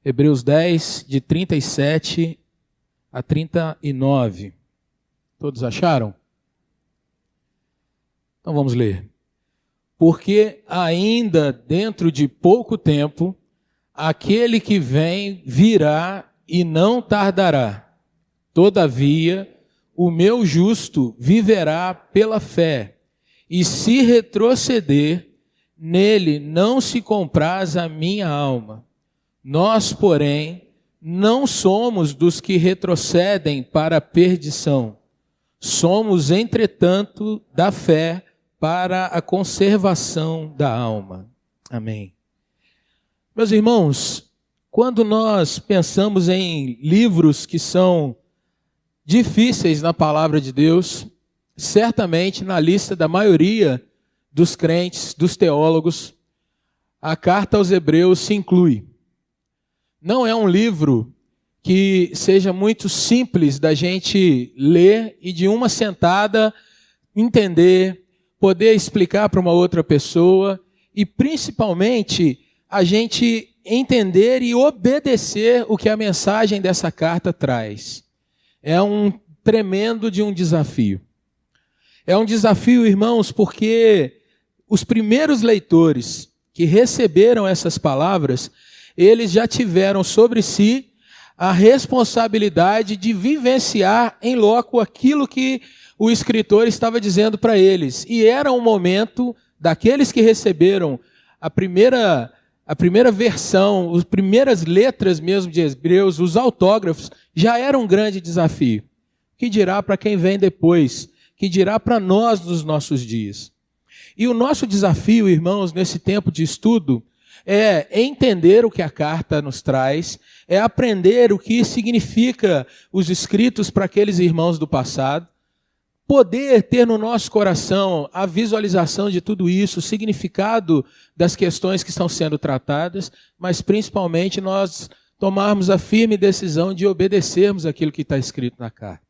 Hebreus 10, de 37 a 39. Todos acharam? Então vamos ler. Porque ainda dentro de pouco tempo, aquele que vem virá e não tardará. Todavia, o meu justo viverá pela fé, e se retroceder, nele não se compraz a minha alma. Nós, porém, não somos dos que retrocedem para a perdição. Somos, entretanto, da fé para a conservação da alma. Amém. Meus irmãos, quando nós pensamos em livros que são difíceis na palavra de Deus, certamente na lista da maioria dos crentes, dos teólogos, a carta aos Hebreus se inclui. Não é um livro que seja muito simples da gente ler e de uma sentada entender, poder explicar para uma outra pessoa e principalmente a gente entender e obedecer o que a mensagem dessa carta traz. É um tremendo de um desafio. É um desafio, irmãos, porque os primeiros leitores que receberam essas palavras, eles já tiveram sobre si a responsabilidade de vivenciar em loco aquilo que o escritor estava dizendo para eles. E era um momento daqueles que receberam a primeira versão, as primeiras letras mesmo de Hebreus, os autógrafos, já era um grande desafio. Que dirá para quem vem depois? Que dirá para nós nos nossos dias? E o nosso desafio, irmãos, nesse tempo de estudo, é entender o que a carta nos traz, é aprender o que significa os escritos para aqueles irmãos do passado, poder ter no nosso coração a visualização de tudo isso, o significado das questões que estão sendo tratadas, mas principalmente nós tomarmos a firme decisão de obedecermos aquilo que está escrito na carta.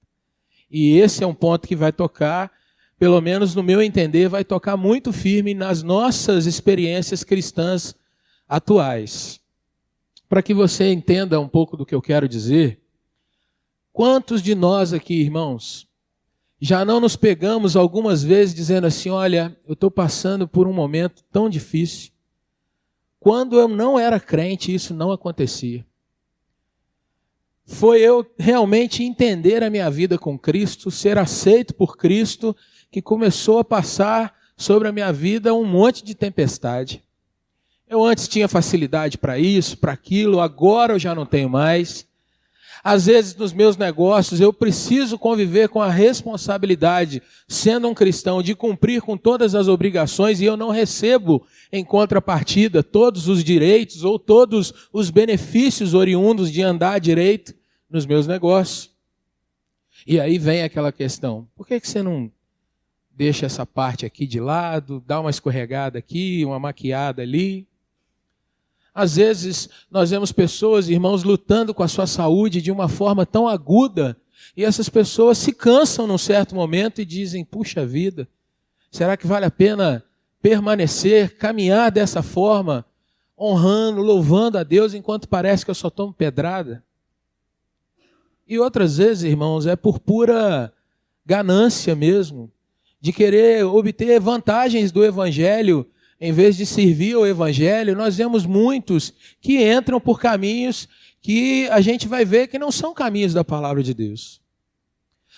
E esse é um ponto que vai tocar, pelo menos no meu entender, vai tocar muito firme nas nossas experiências cristãs atuais. Para que você entenda um pouco do que eu quero dizer, quantos de nós aqui, irmãos, já não nos pegamos algumas vezes dizendo assim, olha, eu estou passando por um momento tão difícil. Quando eu não era crente, isso não acontecia. Foi eu realmente entender a minha vida com Cristo, ser aceito por Cristo, que começou a passar sobre a minha vida um monte de tempestade. Eu antes tinha facilidade para isso, para aquilo, agora eu já não tenho mais. Às vezes, nos meus negócios, eu preciso conviver com a responsabilidade, sendo um cristão, de cumprir com todas as obrigações e eu não recebo, em contrapartida, todos os direitos ou todos os benefícios oriundos de andar direito nos meus negócios. E aí vem aquela questão, por que você não deixa essa parte aqui de lado, dá uma escorregada aqui, uma maquiada ali? Às vezes, nós vemos pessoas, irmãos, lutando com a sua saúde de uma forma tão aguda, e essas pessoas se cansam num certo momento e dizem, puxa vida, será que vale a pena permanecer, caminhar dessa forma, honrando, louvando a Deus, enquanto parece que eu só tomo pedrada? E outras vezes, irmãos, é por pura ganância mesmo, de querer obter vantagens do Evangelho, em vez de servir ao Evangelho. Nós vemos muitos que entram por caminhos que a gente vai ver que não são caminhos da palavra de Deus.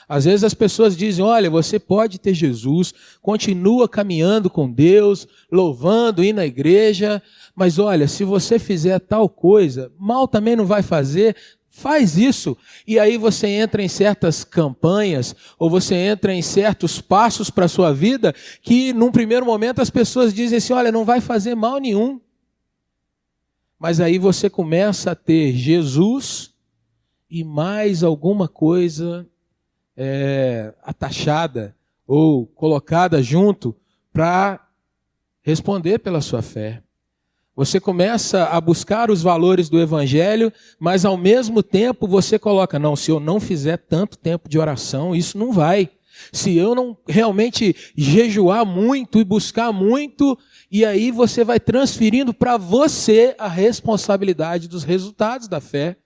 Às vezes as pessoas dizem, olha, você pode ter Jesus, continua caminhando com Deus, louvando, indo na igreja, mas olha, se você fizer tal coisa, mal também não vai fazer, faz isso. E aí você entra em certas campanhas, ou você entra em certos passos para a sua vida, que num primeiro momento as pessoas dizem assim, olha, não vai fazer mal nenhum. Mas aí você começa a ter Jesus e mais alguma coisa atachada ou colocada junto para responder pela sua fé. Você começa a buscar os valores do Evangelho, mas ao mesmo tempo você coloca, não, se eu não fizer tanto tempo de oração, isso não vai. se eu não realmente jejuar muito e buscar muito, e aí você vai transferindo para você a responsabilidade dos resultados da fé.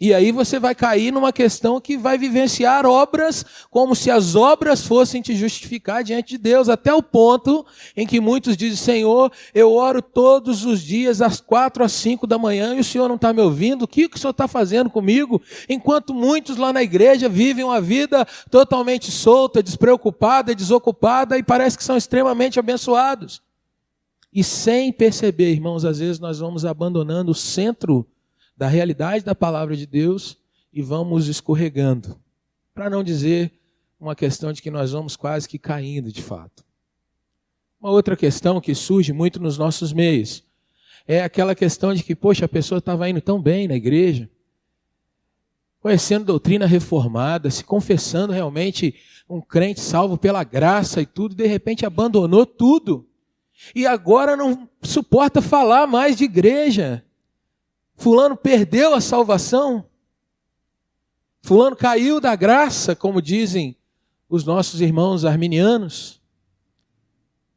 E aí você vai cair numa questão que vai vivenciar obras como se as obras fossem te justificar diante de Deus, até o ponto em que muitos dizem: Senhor, eu oro todos os dias às 4 às 5 da manhã e o Senhor não está me ouvindo, o que o Senhor está fazendo comigo? Enquanto muitos lá na igreja vivem uma vida totalmente solta, despreocupada, desocupada e parece que são extremamente abençoados. E sem perceber, irmãos, às vezes nós vamos abandonando o centro da realidade da palavra de Deus e vamos escorregando. Para não dizer uma questão de que nós vamos quase que caindo de fato. Uma outra questão que surge muito nos nossos meios é aquela questão de que, poxa, a pessoa estava indo tão bem na igreja, conhecendo doutrina reformada, se confessando realmente um crente salvo pela graça e tudo, de repente abandonou tudo. E agora não suporta falar mais de igreja. Fulano perdeu a salvação. Fulano caiu da graça, como dizem os nossos irmãos arminianos.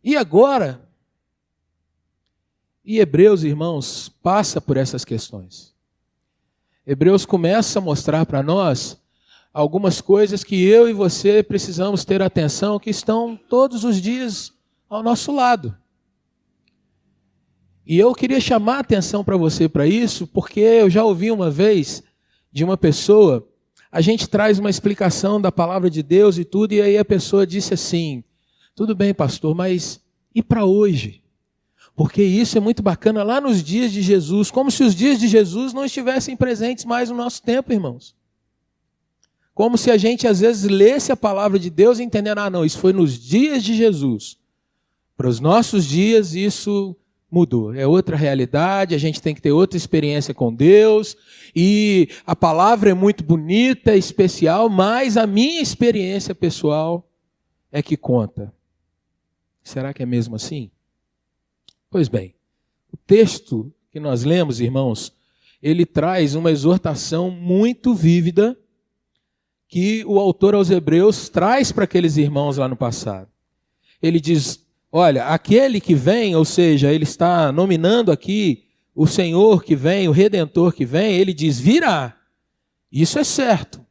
E agora? E Hebreus, irmãos, passa por essas questões. Hebreus começa a mostrar para nós algumas coisas que eu e você precisamos ter atenção, que estão todos os dias ao nosso lado. E eu queria chamar a atenção para você para isso, porque eu já ouvi uma vez de uma pessoa, a gente traz uma explicação da palavra de Deus e tudo, e aí a pessoa disse assim: tudo bem, pastor, mas e para hoje? Porque isso é muito bacana lá nos dias de Jesus, como se os dias de Jesus não estivessem presentes mais no nosso tempo, irmãos. Como se a gente às vezes lesse a palavra de Deus e entendendo: ah, não, isso foi nos dias de Jesus. Para os nossos dias isso mudou, é outra realidade, a gente tem que ter outra experiência com Deus, e a palavra é muito bonita, é especial, mas a minha experiência pessoal é que conta. Será que é mesmo assim? Pois bem, o texto que nós lemos, irmãos, ele traz uma exortação muito vívida que o autor aos Hebreus traz para aqueles irmãos lá no passado. Ele diz: olha, aquele que vem, ou seja, ele está nominando aqui o Senhor que vem, o Redentor que vem, ele diz: virá. Isso é certo.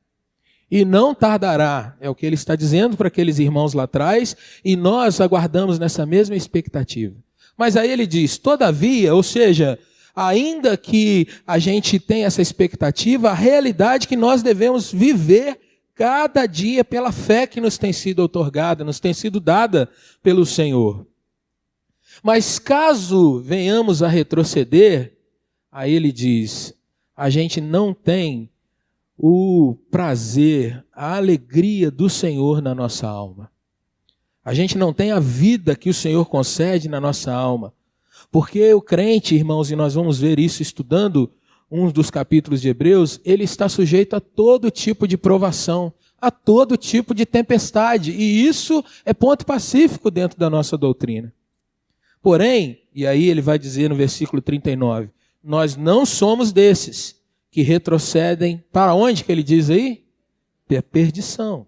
E não tardará. É o que ele está dizendo para aqueles irmãos lá atrás, e nós aguardamos nessa mesma expectativa. Mas aí ele diz: todavia, ou seja, ainda que a gente tenha essa expectativa, a realidade que nós devemos viver cada dia pela fé que nos tem sido outorgada, nos tem sido dada pelo Senhor. Mas caso venhamos a retroceder, aí ele diz: a gente não tem o prazer, a alegria do Senhor na nossa alma. A gente não tem a vida que o Senhor concede na nossa alma. Porque o crente, irmãos, e nós vamos ver isso estudando um dos capítulos de Hebreus, ele está sujeito a todo tipo de provação, a todo tipo de tempestade. E isso é ponto pacífico dentro da nossa doutrina. Porém, e aí ele vai dizer no versículo 39, nós não somos desses que retrocedem para onde que ele diz aí? Perdição.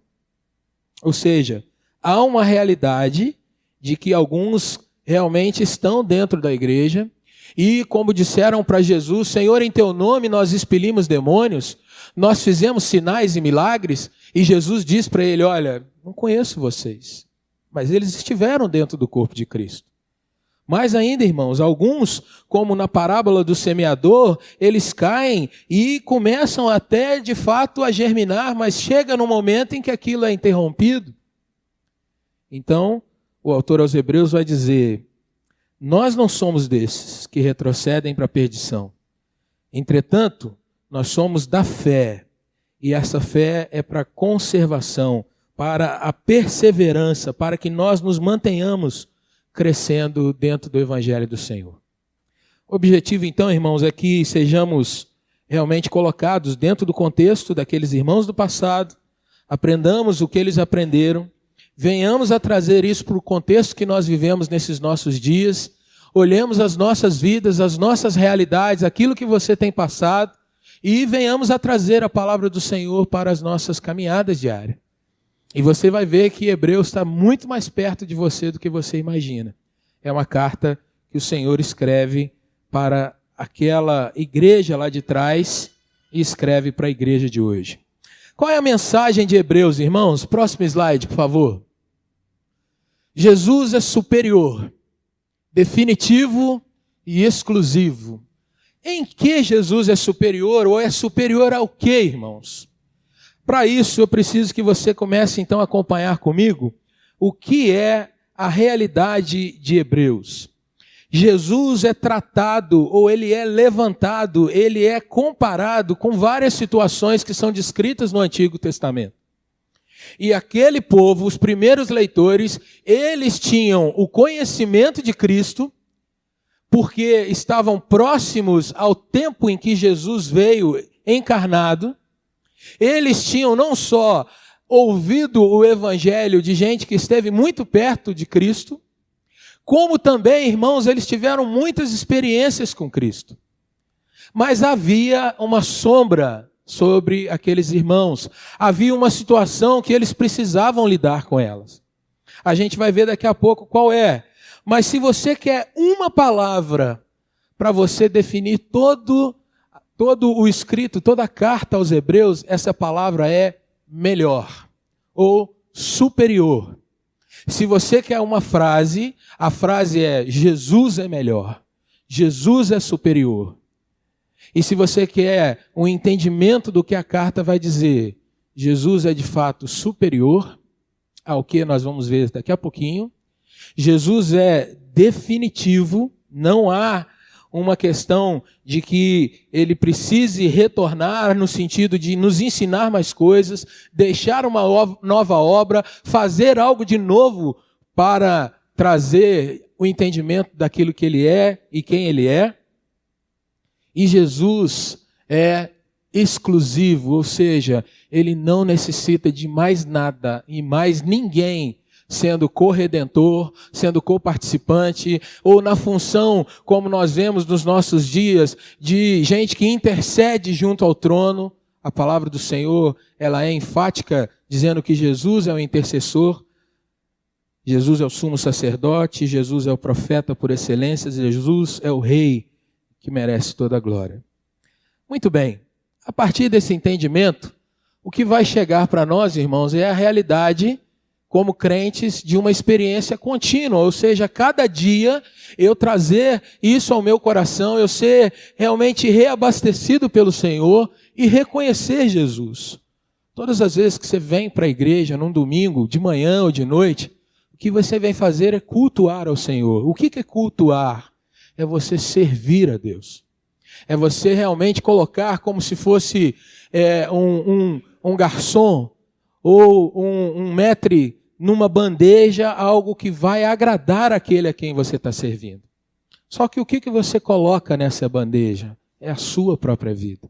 Ou seja, há uma realidade de que alguns realmente estão dentro da igreja e, como disseram para Jesus: Senhor, em teu nome nós expelimos demônios, nós fizemos sinais e milagres, e Jesus diz para ele: olha, não conheço vocês, mas eles estiveram dentro do corpo de Cristo. Mais ainda, irmãos, alguns, como na parábola do semeador, eles caem e começam até de fato a germinar, mas chega no momento em que aquilo é interrompido. Então, o autor aos Hebreus vai dizer: nós não somos desses que retrocedem para a perdição. Entretanto, nós somos da fé, e essa fé é para a conservação, para a perseverança, para que nós nos mantenhamos crescendo dentro do Evangelho do Senhor. O objetivo, então, irmãos, é que sejamos realmente colocados dentro do contexto daqueles irmãos do passado, aprendamos o que eles aprenderam, venhamos a trazer isso para o contexto que nós vivemos nesses nossos dias, olhemos as nossas vidas, as nossas realidades, aquilo que você tem passado, e venhamos a trazer a palavra do Senhor para as nossas caminhadas diárias. E você vai ver que Hebreus está muito mais perto de você do que você imagina. É uma carta que o Senhor escreve para aquela igreja lá de trás e escreve para a igreja de hoje. Qual é a mensagem de Hebreus, irmãos? Próximo slide, por favor. Jesus é superior, definitivo e exclusivo. Em que Jesus é superior, ou é superior ao que, irmãos? Para isso, eu preciso que você comece então a acompanhar comigo o que é a realidade de Hebreus. Jesus é tratado, ou ele é levantado, ele é comparado com várias situações que são descritas no Antigo Testamento. E aquele povo, os primeiros leitores, eles tinham o conhecimento de Cristo, porque estavam próximos ao tempo em que Jesus veio encarnado. Eles tinham não só ouvido o evangelho de gente que esteve muito perto de Cristo, como também, irmãos, eles tiveram muitas experiências com Cristo. Mas havia uma sombra sobre aqueles irmãos. Havia uma situação que eles precisavam lidar com elas. A gente vai ver daqui a pouco qual é. Mas se você quer uma palavra para você definir todo o escrito, toda a carta aos Hebreus, essa palavra é melhor ou superior. Se você quer uma frase, a frase é Jesus é melhor, Jesus é superior. E se você quer um entendimento do que a carta vai dizer, Jesus é de fato superior ao que nós vamos ver daqui a pouquinho. Jesus é definitivo, não há uma questão de que ele precise retornar no sentido de nos ensinar mais coisas, deixar uma nova obra, fazer algo de novo para trazer o entendimento daquilo que ele é e quem ele é. E Jesus é exclusivo, ou seja, ele não necessita de mais nada e mais ninguém sendo corredentor, sendo coparticipante, ou na função, como nós vemos nos nossos dias, de gente que intercede junto ao trono. A palavra do Senhor, ela é enfática, dizendo que Jesus é o intercessor, Jesus é o sumo sacerdote, Jesus é o profeta por excelência, Jesus é o rei que merece toda a glória. Muito bem, a partir desse entendimento, o que vai chegar para nós, irmãos, é a realidade como crentes de uma experiência contínua, ou seja, cada dia eu trazer isso ao meu coração, eu ser realmente reabastecido pelo Senhor e reconhecer Jesus. Todas as vezes que você vem para a igreja, num domingo, de manhã ou de noite, o que você vem fazer é cultuar ao Senhor. O que é cultuar? É você servir a Deus. É você realmente colocar como se fosse um garçom ou um maître numa bandeja, algo que vai agradar aquele a quem você está servindo. Só que o que você coloca nessa bandeja? É a sua própria vida.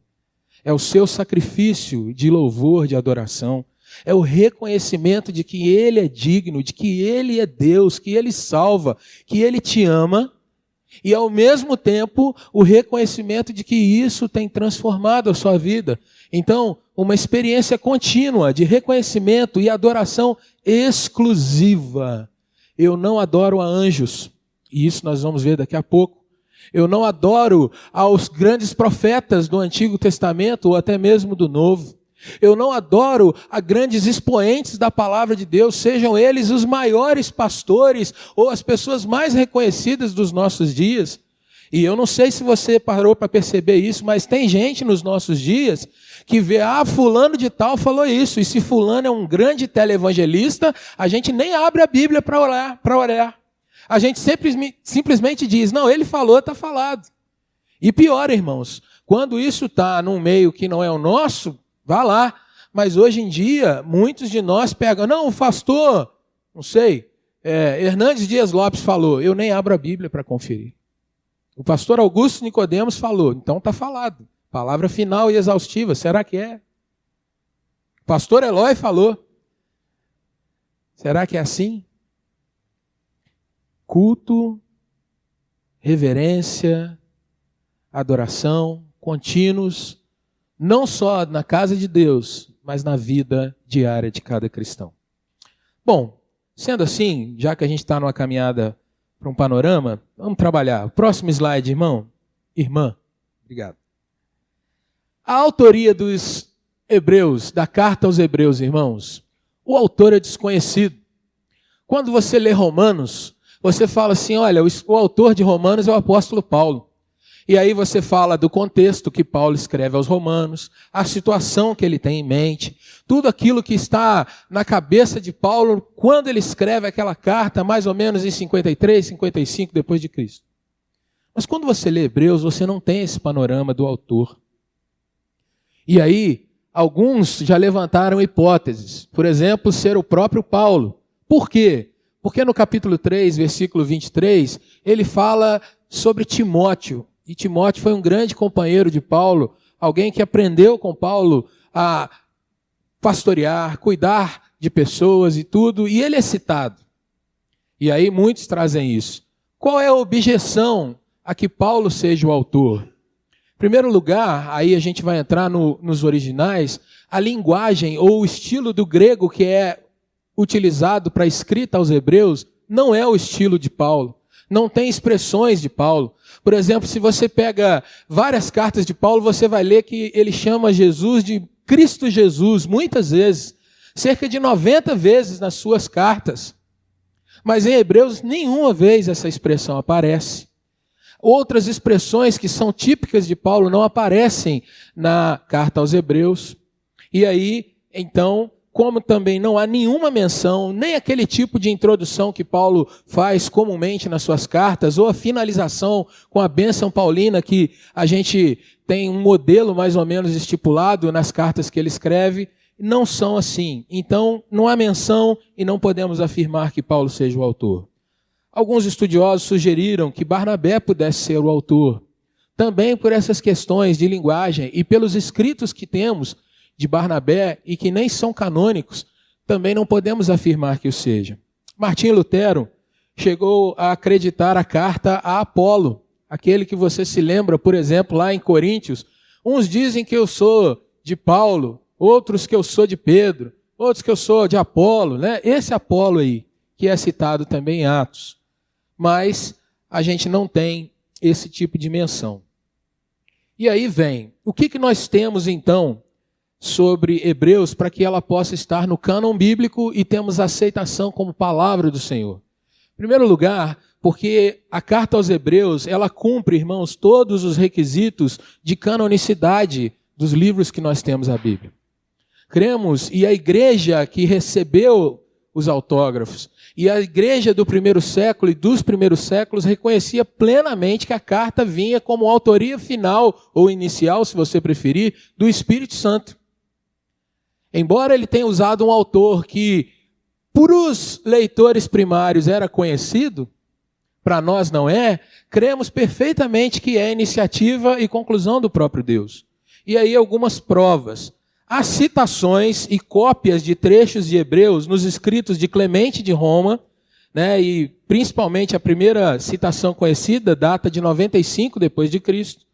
É o seu sacrifício de louvor, de adoração. É o reconhecimento de que Ele é digno, de que Ele é Deus, que Ele salva, que Ele te ama. E ao mesmo tempo, o reconhecimento de que isso tem transformado a sua vida. Então, uma experiência contínua de reconhecimento e adoração exclusiva. Eu não adoro a anjos, e isso nós vamos ver daqui a pouco. Eu não adoro aos grandes profetas do Antigo Testamento ou até mesmo do Novo. Eu não adoro a grandes expoentes da palavra de Deus, sejam eles os maiores pastores ou as pessoas mais reconhecidas dos nossos dias. E eu não sei se você parou para perceber isso, mas tem gente nos nossos dias que vê, fulano de tal falou isso, e se fulano é um grande televangelista, a gente nem abre a Bíblia para orar. A gente simplesmente diz, não, ele falou, está falado. E pior, irmãos, quando isso está num meio que não é o nosso, vá lá. Mas hoje em dia, muitos de nós pegam, não, o pastor, não sei, Hernandes Dias Lopes falou, eu nem abro a Bíblia para conferir. O pastor Augusto Nicodemos falou, então está falado. Palavra final e exaustiva, será que é? O pastor Eloy falou, será que é assim? Culto, reverência, adoração, contínuos, não só na casa de Deus, mas na vida diária de cada cristão. Bom, sendo assim, já que a gente está numa caminhada para um panorama, vamos trabalhar. Próximo slide, irmão. Irmã. Obrigado. A autoria dos Hebreus, da carta aos Hebreus, irmãos, o autor é desconhecido. Quando você lê Romanos, você fala assim, olha, o autor de Romanos é o apóstolo Paulo. E aí você fala do contexto que Paulo escreve aos Romanos, a situação que ele tem em mente, tudo aquilo que está na cabeça de Paulo quando ele escreve aquela carta, mais ou menos em 53, 55 depois de Cristo. Mas quando você lê Hebreus, você não tem esse panorama do autor. E aí, alguns já levantaram hipóteses. Por exemplo, ser o próprio Paulo. Por quê? Porque no capítulo 3, versículo 23, ele fala sobre Timóteo. E Timóteo foi um grande companheiro de Paulo, alguém que aprendeu com Paulo a pastorear, cuidar de pessoas e tudo, e ele é citado. E aí muitos trazem isso. Qual é a objeção a que Paulo seja o autor? Em primeiro lugar, aí a gente vai entrar nos originais, a linguagem ou o estilo do grego que é utilizado para a escrita aos Hebreus não é o estilo de Paulo. Não tem expressões de Paulo. Por exemplo, se você pega várias cartas de Paulo, você vai ler que ele chama Jesus de Cristo Jesus, muitas vezes, cerca de 90 vezes nas suas cartas. Mas em Hebreus, nenhuma vez essa expressão aparece. Outras expressões que são típicas de Paulo não aparecem na carta aos Hebreus. E aí, então, como também não há nenhuma menção, nem aquele tipo de introdução que Paulo faz comumente nas suas cartas, ou a finalização com a bênção paulina, que a gente tem um modelo mais ou menos estipulado nas cartas que ele escreve, não são assim. Então, não há menção e não podemos afirmar que Paulo seja o autor. Alguns estudiosos sugeriram que Barnabé pudesse ser o autor, também por essas questões de linguagem e pelos escritos que temos de Barnabé e que nem são canônicos, também não podemos afirmar que o seja. Martinho Lutero chegou a acreditar a carta a Apolo, aquele que você se lembra, por exemplo, lá em Coríntios. Uns dizem que eu sou de Paulo, outros que eu sou de Pedro, outros que eu sou de Apolo, né? Esse Apolo aí, que é citado também em Atos. Mas a gente não tem esse tipo de menção. E aí vem, o que nós temos então sobre Hebreus para que ela possa estar no cânon bíblico e temos aceitação como palavra do Senhor? Em primeiro lugar, porque a carta aos Hebreus, ela cumpre, irmãos, todos os requisitos de canonicidade dos livros que nós temos na Bíblia. Cremos, e a igreja que recebeu os autógrafos, e a igreja do primeiro século e dos primeiros séculos reconhecia plenamente que a carta vinha como autoria final, ou inicial, se você preferir, do Espírito Santo. Embora ele tenha usado um autor que, por os leitores primários, era conhecido, para nós não é, cremos perfeitamente que é iniciativa e conclusão do próprio Deus. E aí algumas provas. Há citações e cópias de trechos de Hebreus nos escritos de Clemente de Roma, né, e principalmente a primeira citação conhecida data de 95 depois de Cristo.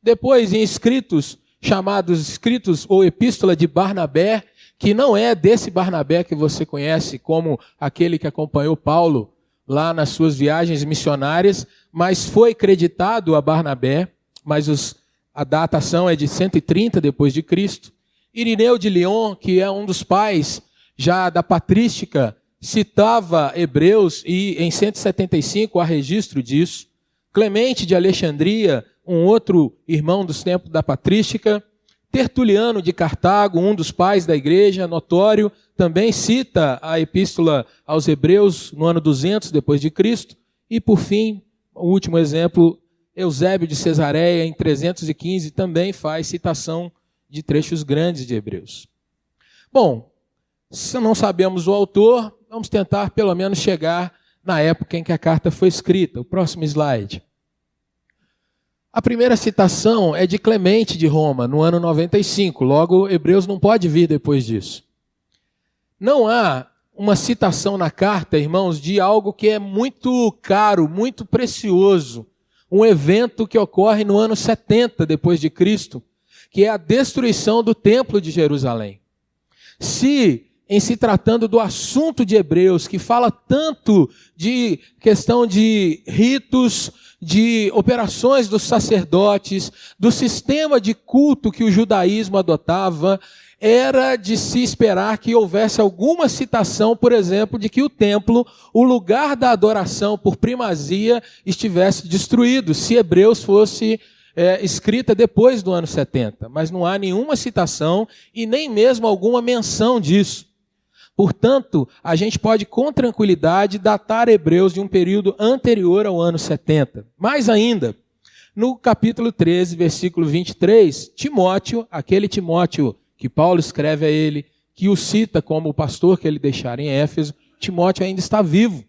Depois em escritos chamados escritos ou epístola de Barnabé, que não é desse Barnabé que você conhece como aquele que acompanhou Paulo lá nas suas viagens missionárias, mas foi creditado a Barnabé, mas a datação é de 130 depois de Cristo. Irineu de Lyon, que é um dos pais já da patrística, citava Hebreus e em 175 há registro disso. Clemente de Alexandria, um outro irmão dos tempos da patrística. Tertuliano de Cartago, um dos pais da igreja, notório, também cita a epístola aos Hebreus no ano 200 depois de Cristo. E por fim, o último exemplo, Eusébio de Cesareia, em 315, também faz citação de trechos grandes de Hebreus. Bom, se não sabemos o autor, vamos tentar pelo menos chegar na época em que a carta foi escrita. O próximo slide. A primeira citação é de Clemente de Roma, no ano 95. Logo, Hebreus não pode vir depois disso. Não há uma citação na carta, irmãos, de algo que é muito caro, muito precioso. Um evento que ocorre no ano 70 depois de Cristo, que é a destruição do templo de Jerusalém. Se em se tratando do assunto de Hebreus, que fala tanto de questão de ritos, de operações dos sacerdotes, do sistema de culto que o judaísmo adotava, era de se esperar que houvesse alguma citação, por exemplo, de que o templo, o lugar da adoração por primazia, estivesse destruído, se Hebreus fosse escrita depois do ano 70. Mas não há nenhuma citação e nem mesmo alguma menção disso. Portanto, a gente pode com tranquilidade datar Hebreus de um período anterior ao ano 70. Mais ainda, no capítulo 13, versículo 23, Timóteo, aquele Timóteo que Paulo escreve a ele, que o cita como o pastor que ele deixara em Éfeso, Timóteo ainda está vivo.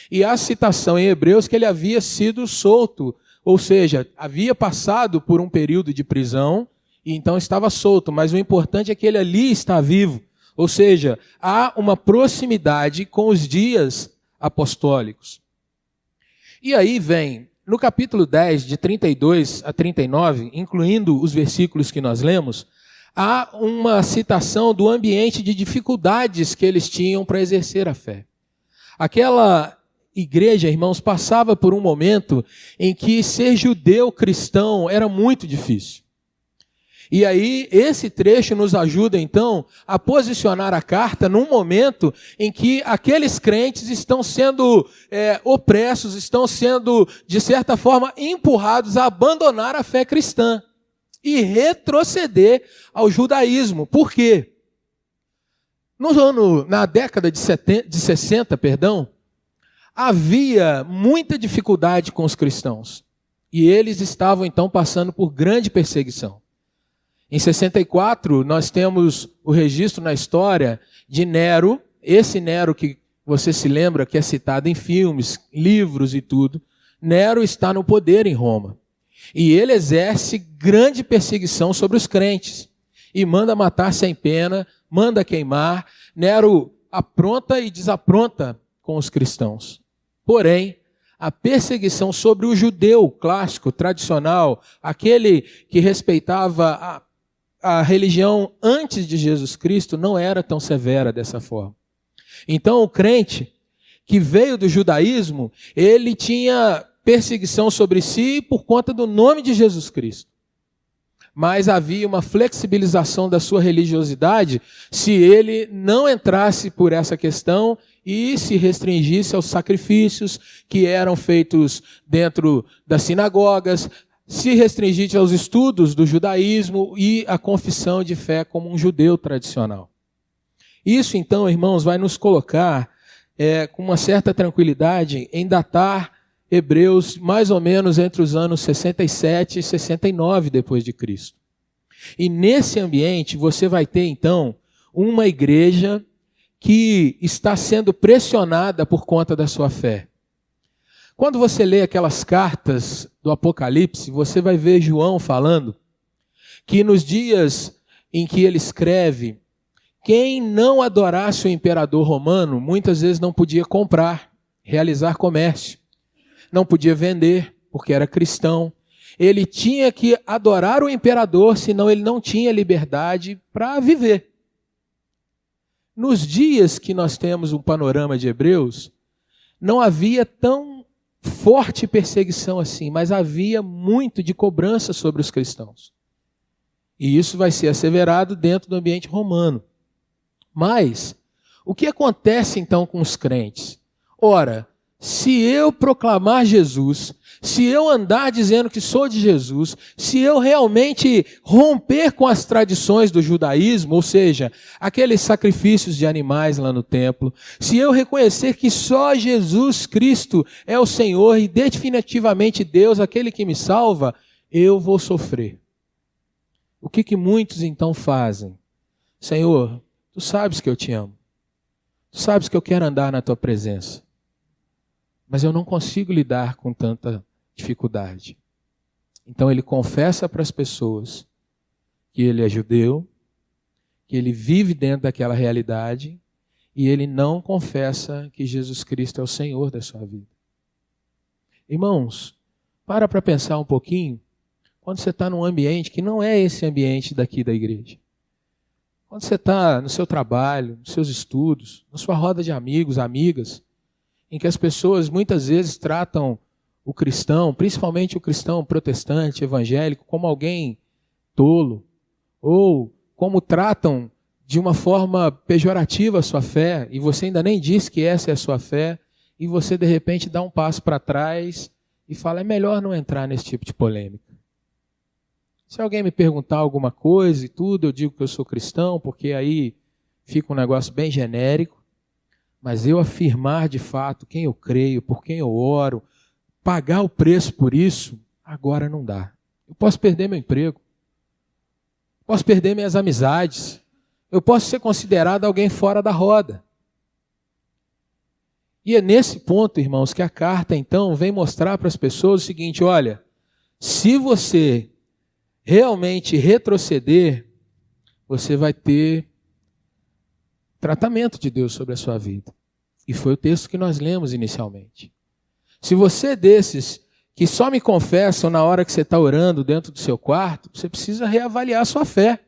E há citação em Hebreus que ele havia sido solto, ou seja, havia passado por um período de prisão e então estava solto, mas o importante é que ele ali está vivo. Ou seja, há uma proximidade com os dias apostólicos. E aí vem, no capítulo 10, de 32 a 39, incluindo os versículos que nós lemos, há uma citação do ambiente de dificuldades que eles tinham para exercer a fé. Aquela igreja, irmãos, passava por um momento em que ser judeu cristão era muito difícil. E aí, esse trecho nos ajuda, então, a posicionar a carta num momento em que aqueles crentes estão sendo opressos, estão sendo, de certa forma, empurrados a abandonar a fé cristã e retroceder ao judaísmo. Por quê? Na década de 60, havia muita dificuldade com os cristãos. E eles estavam, então, passando por grande perseguição. Em 64, nós temos o registro na história de Nero, esse Nero que você se lembra que é citado em filmes, livros e tudo. Nero está no poder em Roma. E ele exerce grande perseguição sobre os crentes. E manda matar sem pena, manda queimar. Nero apronta e desapronta com os cristãos. Porém, a perseguição sobre o judeu clássico, tradicional, aquele que respeitava a religião antes de Jesus Cristo, não era tão severa dessa forma. Então, o crente que veio do judaísmo, ele tinha perseguição sobre si por conta do nome de Jesus Cristo. Mas havia uma flexibilização da sua religiosidade se ele não entrasse por essa questão e se restringisse aos sacrifícios que eram feitos dentro das sinagogas, se restringisse aos estudos do judaísmo e à confissão de fé como um judeu tradicional. Isso, então, irmãos, vai nos colocar com uma certa tranquilidade em datar Hebreus mais ou menos entre os anos 67 e 69 depois de Cristo. E nesse ambiente você vai ter, então, uma igreja que está sendo pressionada por conta da sua fé. Quando você lê aquelas cartas do Apocalipse, você vai ver João falando que nos dias em que ele escreve, quem não adorasse o imperador romano, muitas vezes não podia comprar, realizar comércio. Não podia vender, porque era cristão. Ele tinha que adorar o imperador, senão ele não tinha liberdade para viver. Nos dias que nós temos um panorama de Hebreus, não havia tão forte perseguição assim, mas havia muito de cobrança sobre os cristãos. E isso vai ser asseverado dentro do ambiente romano. Mas, o que acontece então com os crentes? Ora, se eu proclamar Jesus, se eu andar dizendo que sou de Jesus, se eu realmente romper com as tradições do judaísmo, ou seja, aqueles sacrifícios de animais lá no templo, se eu reconhecer que só Jesus Cristo é o Senhor e definitivamente Deus, aquele que me salva, eu vou sofrer. O que muitos então fazem? Senhor, tu sabes que eu te amo. Tu sabes que eu quero andar na tua presença. Mas eu não consigo lidar com tanta dificuldade. Então ele confessa para as pessoas que ele é judeu, que ele vive dentro daquela realidade, e ele não confessa que Jesus Cristo é o Senhor da sua vida. Irmãos, para pensar um pouquinho, quando você está num ambiente que não é esse ambiente daqui da igreja. Quando você está no seu trabalho, nos seus estudos, na sua roda de amigos, amigas, em que as pessoas muitas vezes tratam o cristão, principalmente o cristão protestante, evangélico, como alguém tolo, ou como tratam de uma forma pejorativa a sua fé, e você ainda nem disse que essa é a sua fé, e você de repente dá um passo para trás e fala, é melhor não entrar nesse tipo de polêmica. Se alguém me perguntar alguma coisa e tudo, eu digo que eu sou cristão, porque aí fica um negócio bem genérico, mas eu afirmar de fato quem eu creio, por quem eu oro, pagar o preço por isso, agora não dá. Eu posso perder meu emprego, posso perder minhas amizades, eu posso ser considerado alguém fora da roda. E é nesse ponto, irmãos, que a carta, então, vem mostrar para as pessoas o seguinte, olha, se você realmente retroceder, você vai ter tratamento de Deus sobre a sua vida. E foi o texto que nós lemos inicialmente. Se você é desses que só me confessam na hora que você está orando dentro do seu quarto, você precisa reavaliar a sua fé.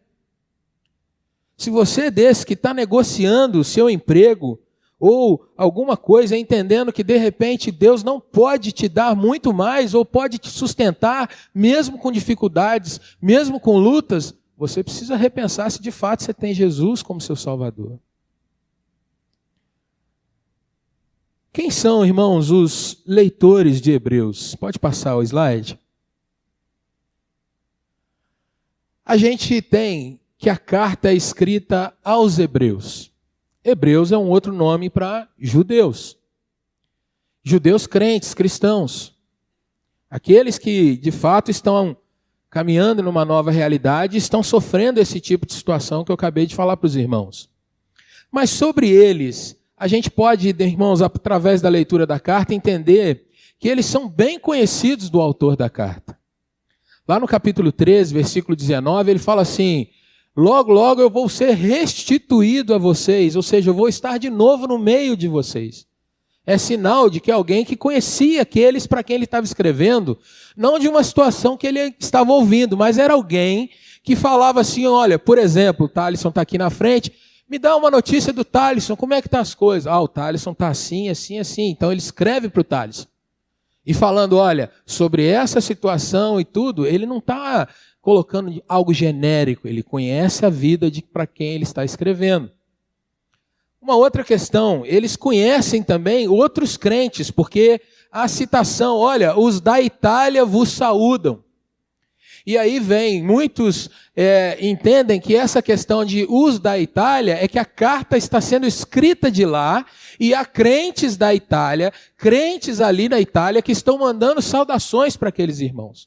Se você é desse que está negociando o seu emprego ou alguma coisa, entendendo que de repente Deus não pode te dar muito mais ou pode te sustentar, mesmo com dificuldades, mesmo com lutas, você precisa repensar se de fato você tem Jesus como seu Salvador. Quem são, irmãos, os leitores de Hebreus? Pode passar o slide. A gente tem que a carta é escrita aos hebreus. Hebreus é um outro nome para judeus. Judeus crentes, cristãos. Aqueles que, de fato, estão caminhando numa nova realidade, estão sofrendo esse tipo de situação que eu acabei de falar para os irmãos. Mas sobre eles, a gente pode, irmãos, através da leitura da carta, entender que eles são bem conhecidos do autor da carta. Lá no capítulo 13, versículo 19, ele fala assim, logo, logo eu vou ser restituído a vocês, ou seja, eu vou estar de novo no meio de vocês. É sinal de que alguém que conhecia aqueles para quem ele estava escrevendo, não de uma situação que ele estava ouvindo, mas era alguém que falava assim, olha, por exemplo, o Thalisson está aqui na frente, me dá uma notícia do Thalisson, como é que estão as coisas? O Thalisson está assim, assim, assim. Então ele escreve para o Thalisson. E falando, olha, sobre essa situação e tudo, ele não está colocando algo genérico, ele conhece a vida para quem ele está escrevendo. Uma outra questão, eles conhecem também outros crentes, porque a citação, olha, os da Itália vos saúdam. E aí vem, muitos entendem que essa questão de os da Itália é que a carta está sendo escrita de lá e há crentes da Itália, crentes ali na Itália que estão mandando saudações para aqueles irmãos.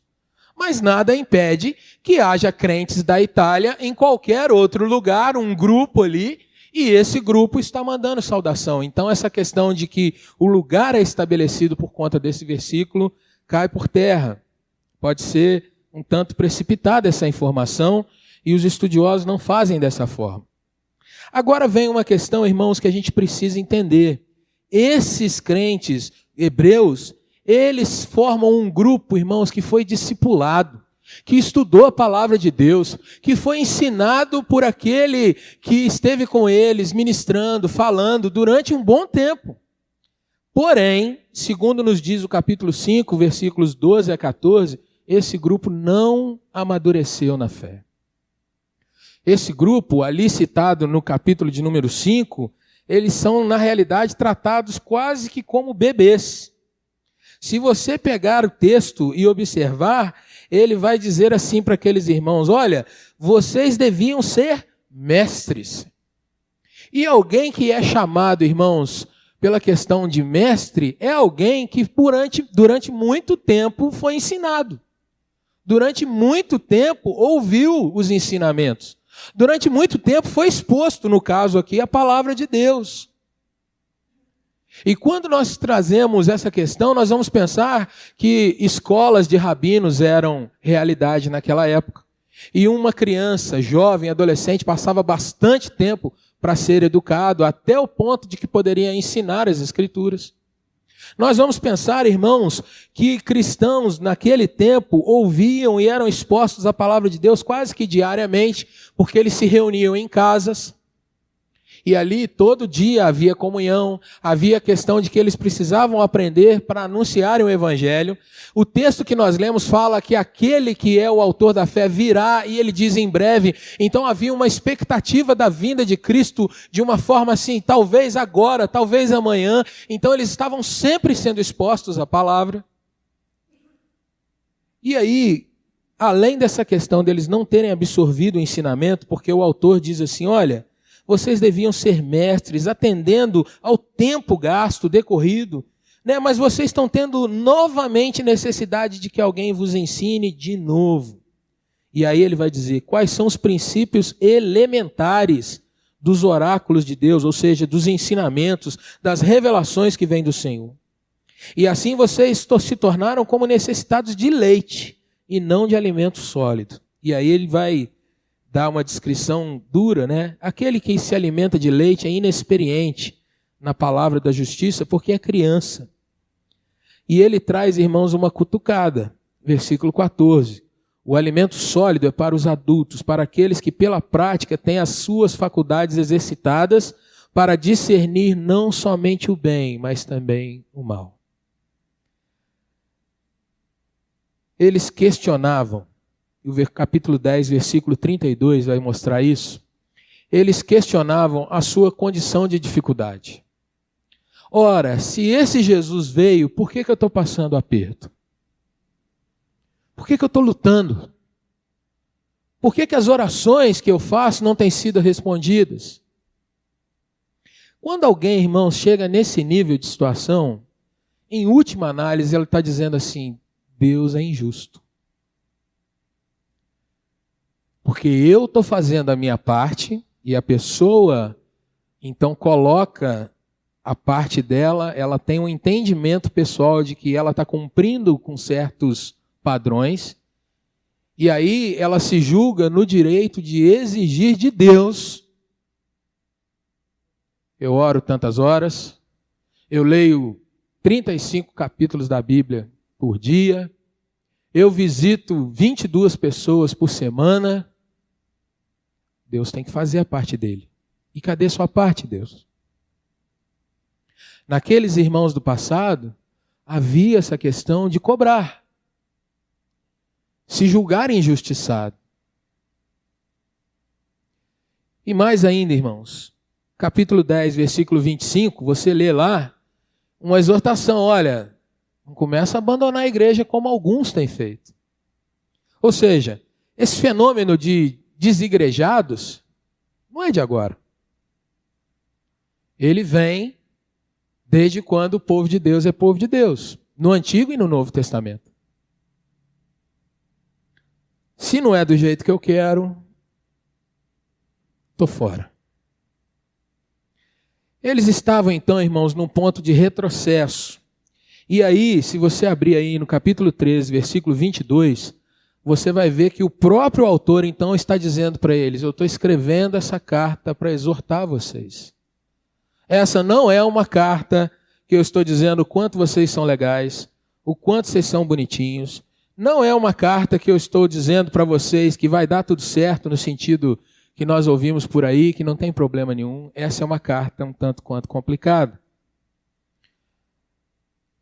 Mas nada impede que haja crentes da Itália em qualquer outro lugar, um grupo ali, e esse grupo está mandando saudação. Então essa questão de que o lugar é estabelecido por conta desse versículo cai por terra. Pode ser um tanto precipitada essa informação e os estudiosos não fazem dessa forma. Agora vem uma questão, irmãos, que a gente precisa entender. Esses crentes hebreus, eles formam um grupo, irmãos, que foi discipulado, que estudou a palavra de Deus, que foi ensinado por aquele que esteve com eles, ministrando, falando durante um bom tempo. Porém, segundo nos diz o capítulo 5, versículos 12 a 14, esse grupo não amadureceu na fé. Esse grupo, ali citado no capítulo de número 5, eles são, na realidade, tratados quase que como bebês. Se você pegar o texto e observar, ele vai dizer assim para aqueles irmãos, olha, vocês deviam ser mestres. E alguém que é chamado, irmãos, pela questão de mestre, é alguém que durante muito tempo foi ensinado. Durante muito tempo ouviu os ensinamentos. Durante muito tempo foi exposto, no caso aqui, a palavra de Deus. E quando nós trazemos essa questão, nós vamos pensar que escolas de rabinos eram realidade naquela época. E uma criança, jovem, adolescente, passava bastante tempo para ser educado, até o ponto de que poderia ensinar as Escrituras. Nós vamos pensar, irmãos, que cristãos naquele tempo ouviam e eram expostos à palavra de Deus quase que diariamente, porque eles se reuniam em casas. E ali todo dia havia comunhão, havia a questão de que eles precisavam aprender para anunciarem o evangelho. O texto que nós lemos fala que aquele que é o autor da fé virá, e ele diz em breve. Então havia uma expectativa da vinda de Cristo de uma forma assim, talvez agora, talvez amanhã. Então eles estavam sempre sendo expostos à palavra. E aí, além dessa questão deles não terem absorvido o ensinamento, porque o autor diz assim, olha, vocês deviam ser mestres, atendendo ao tempo gasto, decorrido, né? Mas vocês estão tendo novamente necessidade de que alguém vos ensine de novo. E aí ele vai dizer quais são os princípios elementares dos oráculos de Deus, ou seja, dos ensinamentos, das revelações que vêm do Senhor. E assim vocês se tornaram como necessitados de leite e não de alimento sólido. E aí ele vai dá uma descrição dura, né? Aquele que se alimenta de leite é inexperiente na palavra da justiça porque é criança. E ele traz, irmãos, uma cutucada. Versículo 14. O alimento sólido é para os adultos, para aqueles que pela prática têm as suas faculdades exercitadas para discernir não somente o bem, mas também o mal. Eles questionavam. O capítulo 10, versículo 32 vai mostrar isso. Eles questionavam a sua condição de dificuldade. Ora, se esse Jesus veio, por que eu estou passando aperto? Por que eu estou lutando? Por que as orações que eu faço não têm sido respondidas? Quando alguém, irmãos, chega nesse nível de situação, em última análise, ela está dizendo assim, Deus é injusto. Porque eu estou fazendo a minha parte e a pessoa, então, coloca a parte dela, ela tem um entendimento pessoal de que ela está cumprindo com certos padrões, e aí ela se julga no direito de exigir de Deus. Eu oro tantas horas, eu leio 35 capítulos da Bíblia por dia, eu visito 22 pessoas por semana. Deus tem que fazer a parte dele. E cadê sua parte, Deus? Naqueles irmãos do passado, havia essa questão de cobrar. Se julgar injustiçado. E mais ainda, irmãos, capítulo 10, versículo 25, você lê lá uma exortação, olha, não começa a abandonar a igreja como alguns têm feito. Ou seja, esse fenômeno de desigrejados não é de agora. Ele vem desde quando o povo de Deus é povo de Deus, no Antigo e no Novo Testamento. Se não é do jeito que eu quero, estou fora. Eles estavam então, irmãos, num ponto de retrocesso. E aí, se você abrir aí no capítulo 13, versículo 22, você vai ver que o próprio autor, então, está dizendo para eles, eu estou escrevendo essa carta para exortar vocês. Essa não é uma carta que eu estou dizendo o quanto vocês são legais, o quanto vocês são bonitinhos. Não é uma carta que eu estou dizendo para vocês que vai dar tudo certo no sentido que nós ouvimos por aí, que não tem problema nenhum. Essa é uma carta um tanto quanto complicada.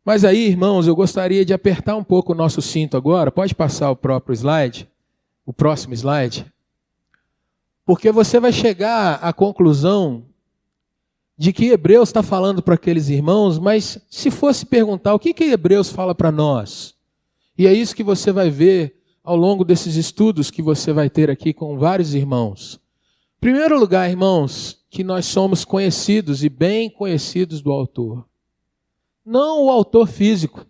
Mas aí, irmãos, eu gostaria de apertar um pouco o nosso cinto agora. Pode passar o próprio slide, o próximo slide. Porque você vai chegar à conclusão de que Hebreus está falando para aqueles irmãos, mas se fosse perguntar o que Hebreus fala para nós, e é isso que você vai ver ao longo desses estudos que você vai ter aqui com vários irmãos. Em primeiro lugar, irmãos, que nós somos conhecidos e bem conhecidos do autor. Não o autor físico,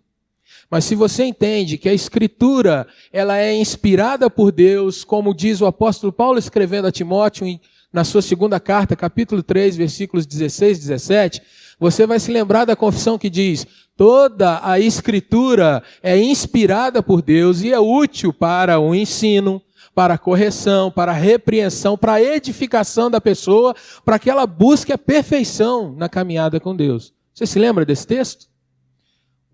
mas se você entende que a Escritura ela é inspirada por Deus, como diz o apóstolo Paulo escrevendo a Timóteo na sua segunda carta, capítulo 3, versículos 16 e 17, você vai se lembrar da confissão que diz, toda a Escritura é inspirada por Deus e é útil para o ensino, para a correção, para a repreensão, para a edificação da pessoa, para que ela busque a perfeição na caminhada com Deus. Você se lembra desse texto?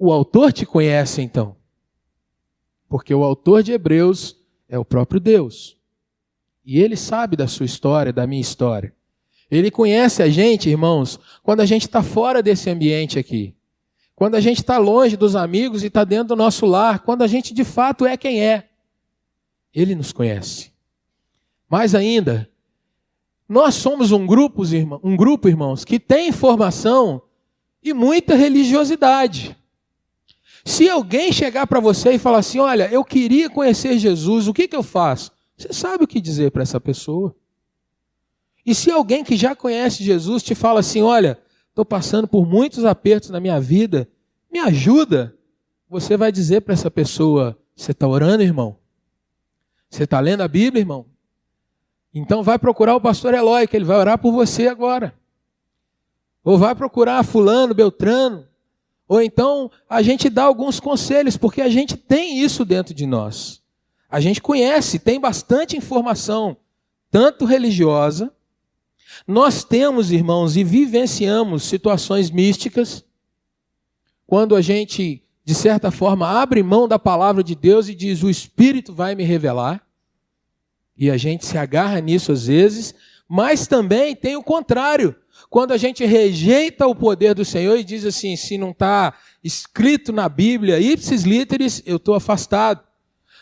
o autor te conhece então. Porque o autor de Hebreus é o próprio Deus. E ele sabe da sua história, da minha história. Ele conhece a gente, irmãos, quando a gente está fora desse ambiente aqui. Quando a gente está longe dos amigos e está dentro do nosso lar. Quando a gente de fato é quem é. Ele nos conhece. Mais ainda, nós somos um grupo, irmãos, que tem informação e muita religiosidade. Se alguém chegar para você e falar assim, olha, eu queria conhecer Jesus, o que eu faço? Você sabe o que dizer para essa pessoa. E se alguém que já conhece Jesus te fala assim, olha, estou passando por muitos apertos na minha vida, me ajuda. Você vai dizer para essa pessoa, você está orando, irmão? Você está lendo a Bíblia, irmão? Então vai procurar o pastor Eloy, que ele vai orar por você agora. Ou vai procurar fulano, beltrano. Ou então a gente dá alguns conselhos, porque a gente tem isso dentro de nós. A gente conhece, tem bastante informação, tanto religiosa. Nós temos, irmãos, e vivenciamos situações místicas, quando a gente, de certa forma, abre mão da palavra de Deus e diz, o Espírito vai me revelar. E a gente se agarra nisso às vezes, mas também tem o contrário. Quando a gente rejeita o poder do Senhor e diz assim, se não está escrito na Bíblia, ipsis literis, eu estou afastado.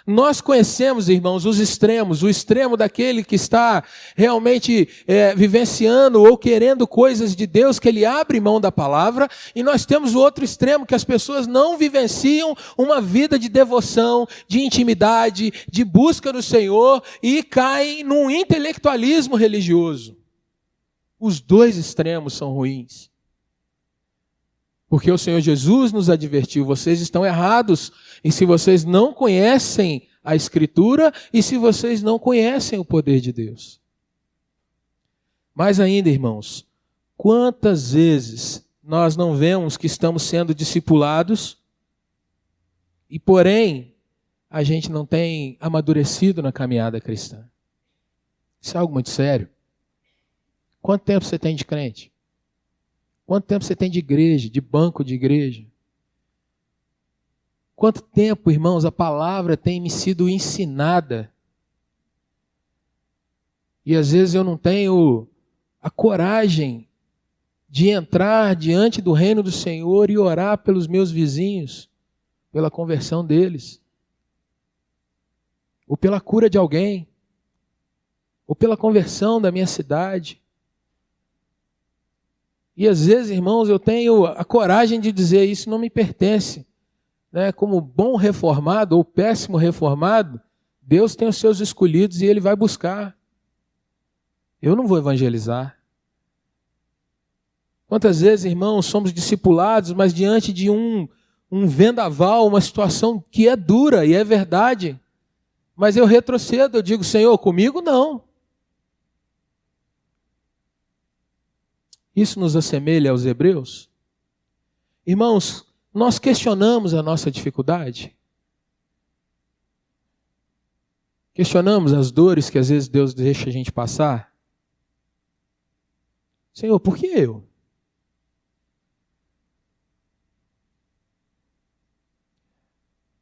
Nós conhecemos, irmãos, os extremos, o extremo daquele que está realmente vivenciando ou querendo coisas de Deus, que ele abre mão da palavra, e nós temos o outro extremo, que as pessoas não vivenciam uma vida de devoção, de intimidade, de busca do Senhor, e caem num intelectualismo religioso. Os dois extremos são ruins. Porque o Senhor Jesus nos advertiu, vocês estão errados, e se vocês não conhecem a Escritura, e se vocês não conhecem o poder de Deus. Mais ainda, irmãos, quantas vezes nós não vemos que estamos sendo discipulados, e porém, a gente não tem amadurecido na caminhada cristã? Isso é algo muito sério. Quanto tempo você tem de crente? Quanto tempo você tem de igreja, de banco de igreja? Quanto tempo, irmãos, a palavra tem me sido ensinada? E às vezes eu não tenho a coragem de entrar diante do reino do Senhor e orar pelos meus vizinhos, pela conversão deles, ou pela cura de alguém, ou pela conversão da minha cidade. E às vezes, irmãos, eu tenho a coragem de dizer, isso não me pertence. Como bom reformado ou péssimo reformado, Deus tem os seus escolhidos e Ele vai buscar. Eu não vou evangelizar. Quantas vezes, irmãos, somos discipulados, mas diante de um vendaval, uma situação que é dura e é verdade, mas eu retrocedo, eu digo, Senhor, comigo não. Isso nos assemelha aos hebreus? Irmãos, nós questionamos a nossa dificuldade? Questionamos as dores que às vezes Deus deixa a gente passar? Senhor, por que eu?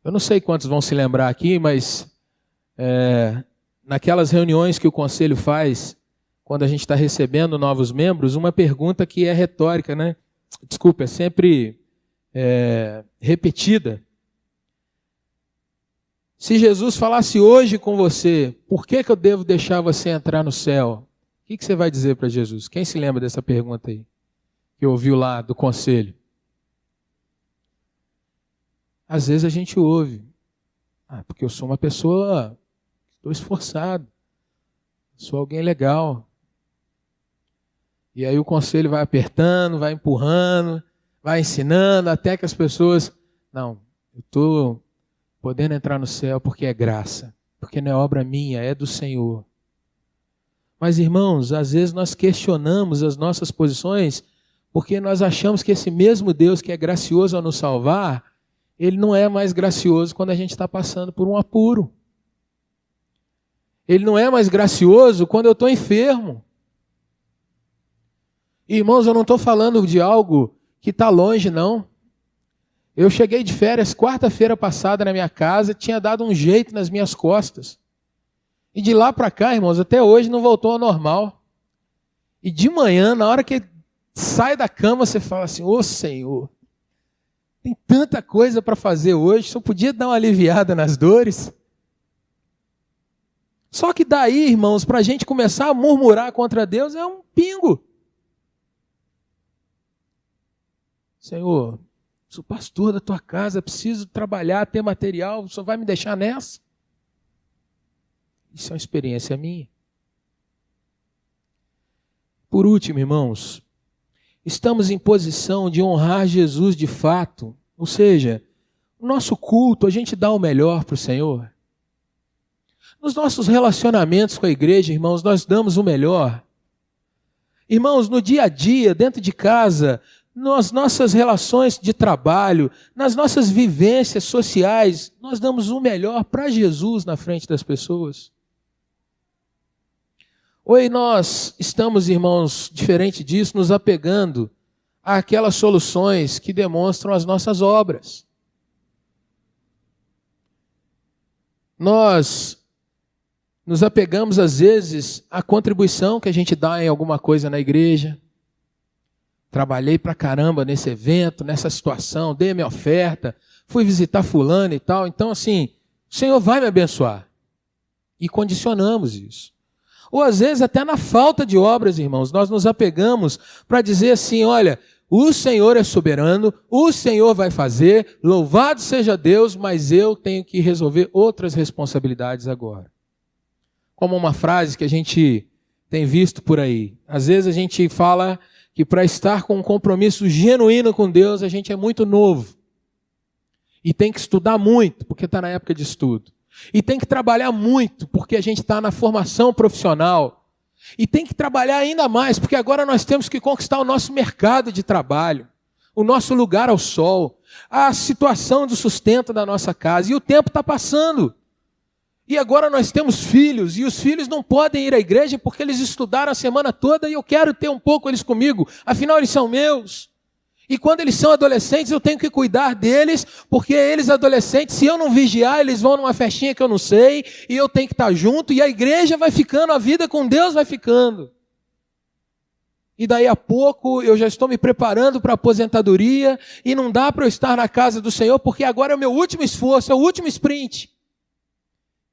Eu não sei quantos vão se lembrar aqui, mas naquelas reuniões que o conselho faz, quando a gente está recebendo novos membros, uma pergunta que é retórica, né? Desculpa, é sempre repetida. Se Jesus falasse hoje com você, por que eu devo deixar você entrar no céu? O que você vai dizer para Jesus? Quem se lembra dessa pergunta aí? Que ouviu lá do conselho? Às vezes a gente ouve. Porque eu sou uma pessoa, estou esforçado, sou alguém legal. E aí o conselho vai apertando, vai empurrando, vai ensinando, até que as pessoas... Não, eu estou podendo entrar no céu porque é graça, porque não é obra minha, é do Senhor. Mas, irmãos, às vezes nós questionamos as nossas posições porque nós achamos que esse mesmo Deus que é gracioso ao nos salvar, Ele não é mais gracioso quando a gente está passando por um apuro. Ele não é mais gracioso quando eu estou enfermo. Irmãos, eu não estou falando de algo que está longe, não. Eu cheguei de férias quarta-feira passada na minha casa, tinha dado um jeito nas minhas costas. E de lá para cá, irmãos, até hoje não voltou ao normal. E de manhã, na hora que sai da cama, você fala assim: ô Senhor, tem tanta coisa para fazer hoje, só podia dar uma aliviada nas dores. Só que daí, irmãos, para a gente começar a murmurar contra Deus é um pingo. Senhor, sou pastor da tua casa, preciso trabalhar, ter material, o senhor vai me deixar nessa? Isso é uma experiência minha. Por último, irmãos, estamos em posição de honrar Jesus de fato, ou seja, no nosso culto a gente dá o melhor para o Senhor. Nos nossos relacionamentos com a igreja, irmãos, nós damos o melhor. Irmãos, no dia a dia, dentro de casa, nas nossas relações de trabalho, nas nossas vivências sociais, nós damos o melhor para Jesus na frente das pessoas. Ou nós estamos, irmãos, diferente disso, nos apegando àquelas soluções que demonstram as nossas obras. Nós nos apegamos, às vezes, à contribuição que a gente dá em alguma coisa na igreja. Trabalhei pra caramba nesse evento, nessa situação, dei a minha oferta, fui visitar fulano e tal. Então, assim, o Senhor vai me abençoar. E condicionamos isso. Ou, às vezes, até na falta de obras, irmãos, nós nos apegamos para dizer assim: olha, o Senhor é soberano, o Senhor vai fazer, louvado seja Deus, mas eu tenho que resolver outras responsabilidades agora. Como uma frase que a gente tem visto por aí. Às vezes a gente fala que para estar com um compromisso genuíno com Deus, a gente é muito novo. E tem que estudar muito, porque está na época de estudo. E tem que trabalhar muito, porque a gente está na formação profissional. E tem que trabalhar ainda mais, porque agora nós temos que conquistar o nosso mercado de trabalho, o nosso lugar ao sol, a situação do sustento da nossa casa. E o tempo está passando. E agora nós temos filhos, e os filhos não podem ir à igreja porque eles estudaram a semana toda e eu quero ter um pouco eles comigo, afinal eles são meus. E quando eles são adolescentes eu tenho que cuidar deles, porque eles adolescentes, se eu não vigiar, eles vão numa festinha que eu não sei, e eu tenho que estar junto, e a igreja vai ficando, a vida com Deus vai ficando. E daí a pouco eu já estou me preparando para a aposentadoria, e não dá para eu estar na casa do Senhor, porque agora é o meu último esforço, é o último sprint.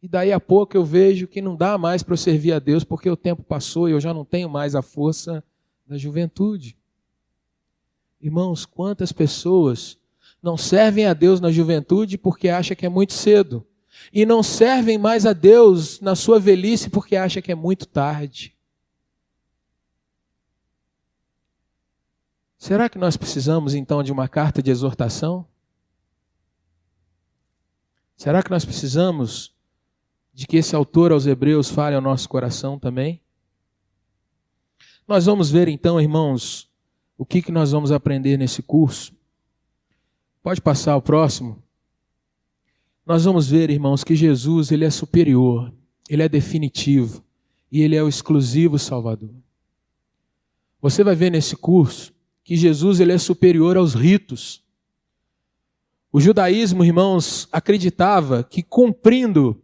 E daí a pouco eu vejo que não dá mais para eu servir a Deus, porque o tempo passou e eu já não tenho mais a força da juventude. Irmãos, quantas pessoas não servem a Deus na juventude porque acham que é muito cedo, e não servem mais a Deus na sua velhice porque acham que é muito tarde. Será que nós precisamos então de uma carta de exortação? Será que nós precisamos de que esse autor aos Hebreus fale ao nosso coração também? Nós vamos ver então, irmãos, o que nós vamos aprender nesse curso. Pode passar o próximo. Nós vamos ver, irmãos, que Jesus ele é superior, ele é definitivo e ele é o exclusivo Salvador. Você vai ver nesse curso que Jesus ele é superior aos ritos. O judaísmo, irmãos, acreditava que cumprindo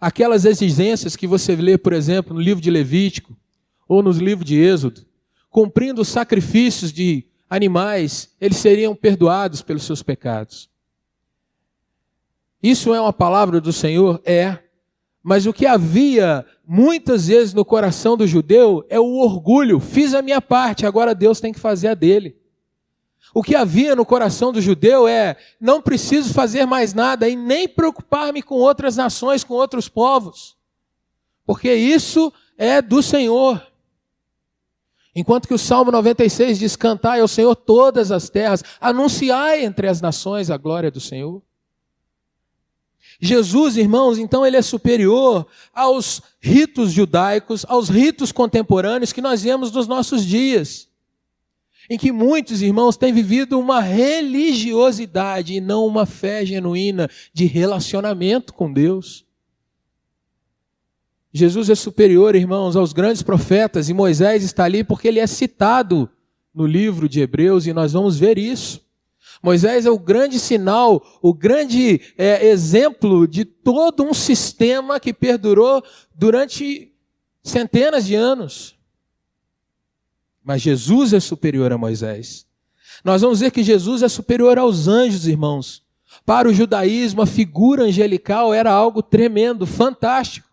aquelas exigências que você lê, por exemplo, no livro de Levítico ou no livro de Êxodo, cumprindo os sacrifícios de animais, eles seriam perdoados pelos seus pecados. Isso é uma palavra do Senhor? É. Mas o que havia muitas vezes no coração do judeu é o orgulho. Fiz a minha parte, agora Deus tem que fazer a dele. O que havia no coração do judeu é: não preciso fazer mais nada e nem preocupar-me com outras nações, com outros povos, porque isso é do Senhor. Enquanto que o Salmo 96 diz: cantai ao Senhor todas as terras, anunciai entre as nações a glória do Senhor. Jesus, irmãos, então ele é superior aos ritos judaicos, aos ritos contemporâneos que nós vemos nos nossos dias, em que muitos irmãos têm vivido uma religiosidade e não uma fé genuína de relacionamento com Deus. Jesus é superior, irmãos, aos grandes profetas, e Moisés está ali porque ele é citado no livro de Hebreus, e nós vamos ver isso. Moisés é o grande sinal, o grande exemplo de todo um sistema que perdurou durante centenas de anos. Mas Jesus é superior a Moisés. Nós vamos ver que Jesus é superior aos anjos, irmãos. Para o judaísmo, a figura angelical era algo tremendo, fantástico.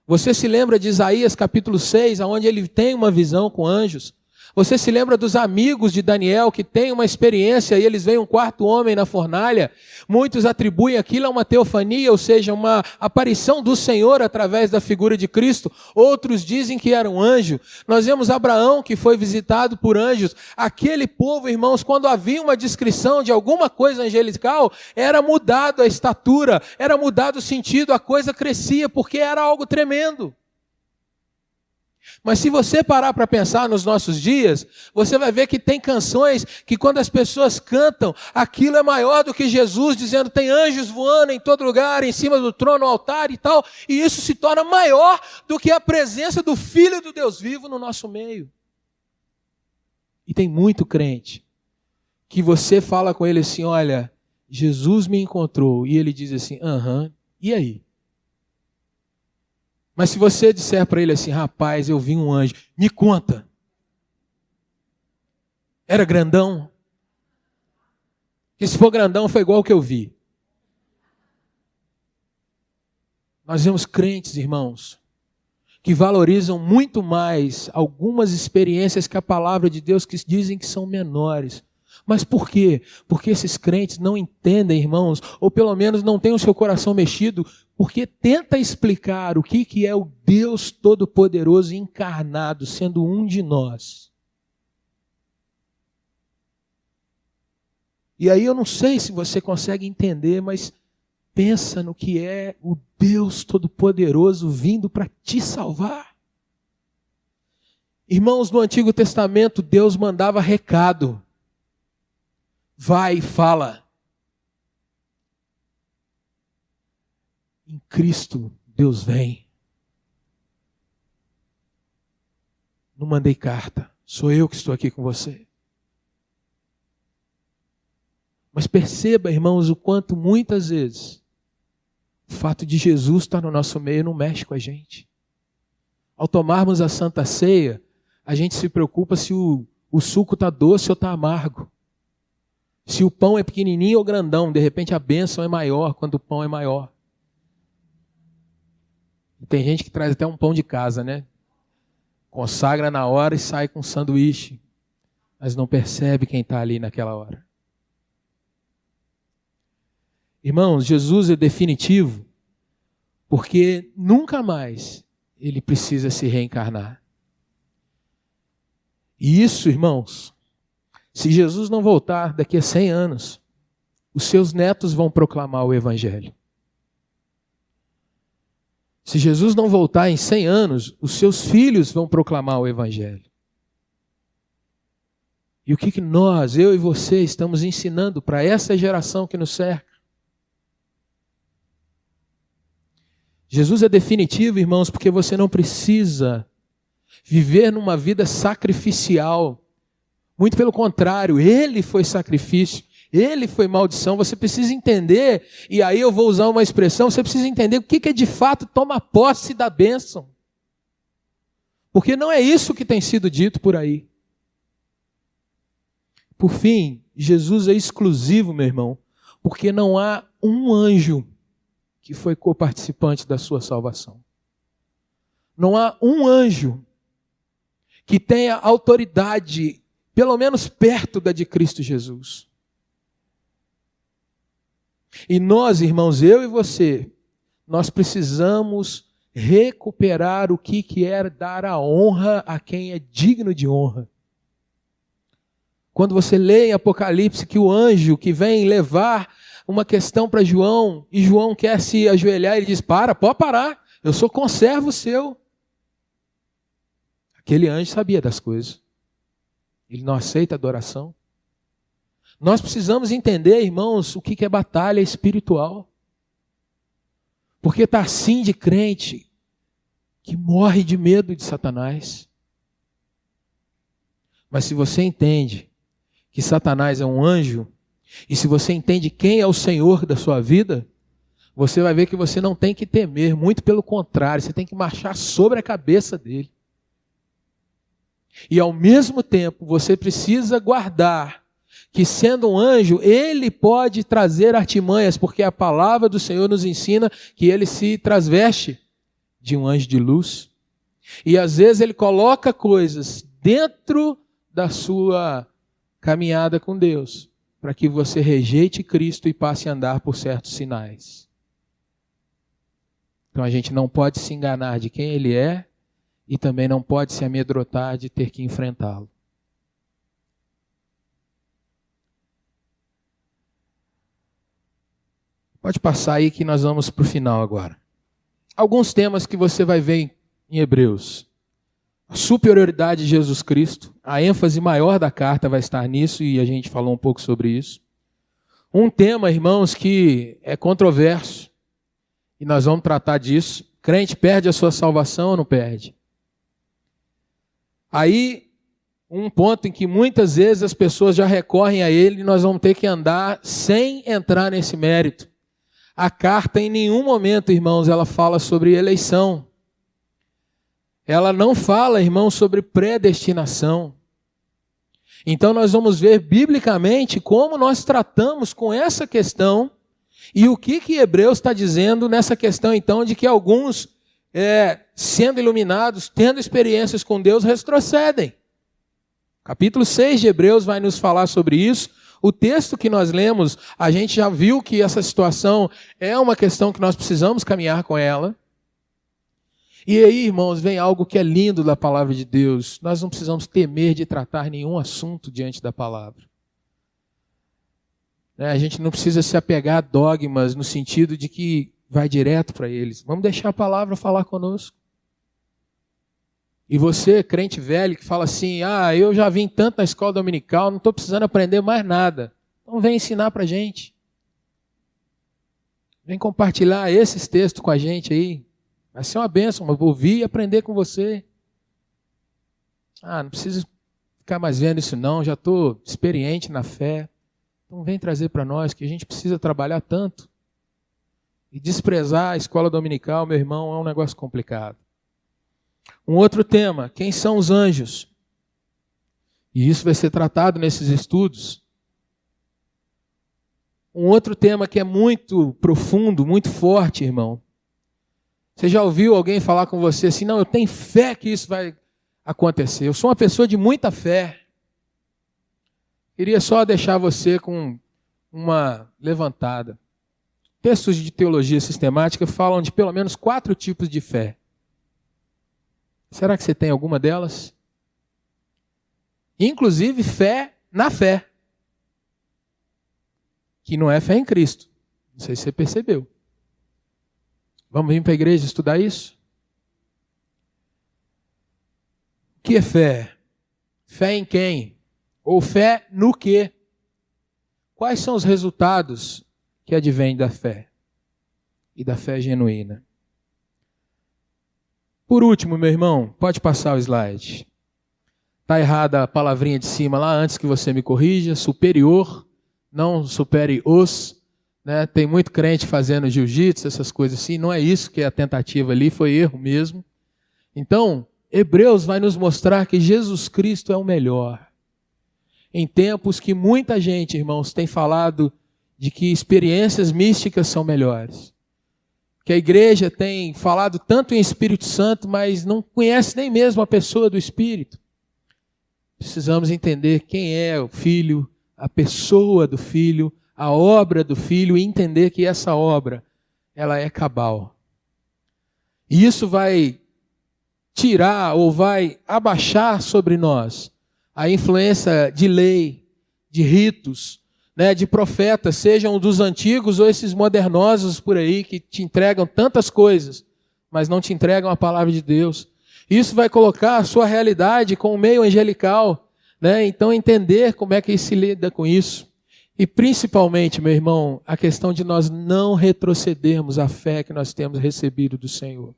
Você se lembra de Isaías capítulo 6, onde ele tem uma visão com anjos? Você se lembra dos amigos de Daniel que têm uma experiência e eles veem um quarto homem na fornalha? Muitos atribuem aquilo a uma teofania, ou seja, uma aparição do Senhor através da figura de Cristo. Outros dizem que era um anjo. Nós vemos Abraão que foi visitado por anjos. Aquele povo, irmãos, quando havia uma descrição de alguma coisa angelical, era mudado a estatura, era mudado o sentido, a coisa crescia porque era algo tremendo. Mas se você parar para pensar nos nossos dias, você vai ver que tem canções que quando as pessoas cantam, aquilo é maior do que Jesus, dizendo tem anjos voando em todo lugar, em cima do trono, no altar e tal, e isso se torna maior do que a presença do Filho do Deus vivo no nosso meio. E tem muito crente que você fala com ele assim, olha, Jesus me encontrou, e ele diz assim, e aí? Mas se você disser para ele assim, rapaz, eu vi um anjo, me conta. Era grandão? Porque se for grandão, foi igual o que eu vi. Nós vemos crentes, irmãos, que valorizam muito mais algumas experiências que a palavra de Deus, que dizem que são menores. Mas por quê? Porque esses crentes não entendem, irmãos, ou pelo menos não têm o seu coração mexido, porque tenta explicar o que é o Deus Todo-Poderoso encarnado, sendo um de nós. E aí eu não sei se você consegue entender, mas pensa no que é o Deus Todo-Poderoso vindo para te salvar. Irmãos, no Antigo Testamento, Deus mandava recado. Vai e fala. Em Cristo, Deus vem. Não mandei carta, sou eu que estou aqui com você. Mas perceba, irmãos, o quanto muitas vezes o fato de Jesus estar no nosso meio não mexe com a gente. Ao tomarmos a Santa Ceia, a gente se preocupa se o suco está doce ou está amargo. Se o pão é pequenininho ou grandão, de repente a bênção é maior quando o pão é maior. E tem gente que traz até um pão de casa, né? Consagra na hora e sai com um sanduíche, mas não percebe quem está ali naquela hora. Irmãos, Jesus é definitivo porque nunca mais ele precisa se reencarnar. E isso, irmãos, se Jesus não voltar daqui a 100 anos, os seus netos vão proclamar o Evangelho. Se Jesus não voltar em 100 anos, os seus filhos vão proclamar o Evangelho. E o que nós, eu e você, estamos ensinando para essa geração que nos cerca? Jesus é definitivo, irmãos, porque você não precisa viver numa vida sacrificial. Muito pelo contrário, ele foi sacrifício, ele foi maldição. Você precisa entender, e aí eu vou usar uma expressão, você precisa entender o que é de fato tomar posse da bênção. Porque não é isso que tem sido dito por aí. Por fim, Jesus é exclusivo, meu irmão, porque não há um anjo que foi coparticipante da sua salvação. Não há um anjo que tenha autoridade, pelo menos perto da de Cristo Jesus. E nós, irmãos, eu e você, nós precisamos recuperar o que é dar a honra a quem é digno de honra. Quando você lê em Apocalipse que o anjo que vem levar uma questão para João, e João quer se ajoelhar, ele diz, pode parar, eu sou conservo seu. Aquele anjo sabia das coisas. Ele não aceita adoração. Nós precisamos entender, irmãos, o que é batalha espiritual. Porque está assim de crente que morre de medo de Satanás. Mas se você entende que Satanás é um anjo, e se você entende quem é o Senhor da sua vida, você vai ver que você não tem que temer, muito pelo contrário, você tem que marchar sobre a cabeça dele. E ao mesmo tempo, você precisa guardar que, sendo um anjo, ele pode trazer artimanhas, porque a palavra do Senhor nos ensina que ele se transveste de um anjo de luz. E às vezes ele coloca coisas dentro da sua caminhada com Deus, para que você rejeite Cristo e passe a andar por certos sinais. Então a gente não pode se enganar de quem ele é e também não pode se amedrontar de ter que enfrentá-lo. Pode passar aí que nós vamos para o final agora. Alguns temas que você vai ver em Hebreus. A superioridade de Jesus Cristo, a ênfase maior da carta vai estar nisso e a gente falou um pouco sobre isso. Um tema, irmãos, que é controverso e nós vamos tratar disso. Crente perde a sua salvação ou não perde? Aí, um ponto em que muitas vezes as pessoas já recorrem a ele e nós vamos ter que andar sem entrar nesse mérito. A carta em nenhum momento, irmãos, ela fala sobre eleição. Ela não fala, irmãos, sobre predestinação. Então nós vamos ver biblicamente como nós tratamos com essa questão e o que Hebreus está dizendo nessa questão então de que alguns, sendo iluminados, tendo experiências com Deus, retrocedem. Capítulo 6 de Hebreus vai nos falar sobre isso. O texto que nós lemos, a gente já viu que essa situação é uma questão que nós precisamos caminhar com ela. E aí, irmãos, vem algo que é lindo da palavra de Deus. Nós não precisamos temer de tratar nenhum assunto diante da palavra. A gente não precisa se apegar a dogmas no sentido de que vai direto para eles. Vamos deixar a palavra falar conosco. E você, crente velho, que fala assim, eu já vim tanto na escola dominical, não estou precisando aprender mais nada. Então vem ensinar para a gente. Vem compartilhar esses textos com a gente aí. Vai ser uma bênção, eu vou ouvir e aprender com você. Não preciso ficar mais vendo isso não, já estou experiente na fé. Então vem trazer para nós que a gente precisa trabalhar tanto. E desprezar a escola dominical, meu irmão, é um negócio complicado. Um outro tema, quem são os anjos? E isso vai ser tratado nesses estudos. Um outro tema que é muito profundo, muito forte, irmão. Você já ouviu alguém falar com você assim, não, eu tenho fé que isso vai acontecer. Eu sou uma pessoa de muita fé. Queria só deixar você com uma levantada. Textos de teologia sistemática falam de pelo menos 4 tipos de fé. Será que você tem alguma delas? Inclusive fé na fé. Que não é fé em Cristo. Não sei se você percebeu. Vamos vir para a igreja estudar isso? O que é fé? Fé em quem? Ou fé no quê? Quais são os resultados que advêm da fé? E da fé genuína? Por último, meu irmão, pode passar o slide. Está errada a palavrinha de cima lá, antes que você me corrija. Superior, não supere os. Né? Tem muito crente fazendo jiu-jitsu, essas coisas assim. Não é isso que é a tentativa ali, foi erro mesmo. Então, Hebreus vai nos mostrar que Jesus Cristo é o melhor. Em tempos que muita gente, irmãos, tem falado de que experiências místicas são melhores. Que a igreja tem falado tanto em Espírito Santo, mas não conhece nem mesmo a pessoa do Espírito. Precisamos entender quem é o Filho, a pessoa do Filho, a obra do Filho, e entender que essa obra, ela é cabal. E isso vai tirar ou vai abaixar sobre nós a influência de lei, de ritos, de profetas, sejam dos antigos ou esses modernosos por aí que te entregam tantas coisas, mas não te entregam a palavra de Deus. Isso vai colocar a sua realidade com o meio angelical, Então entender como é que se lida com isso. E principalmente, meu irmão, a questão de nós não retrocedermos a fé que nós temos recebido do Senhor.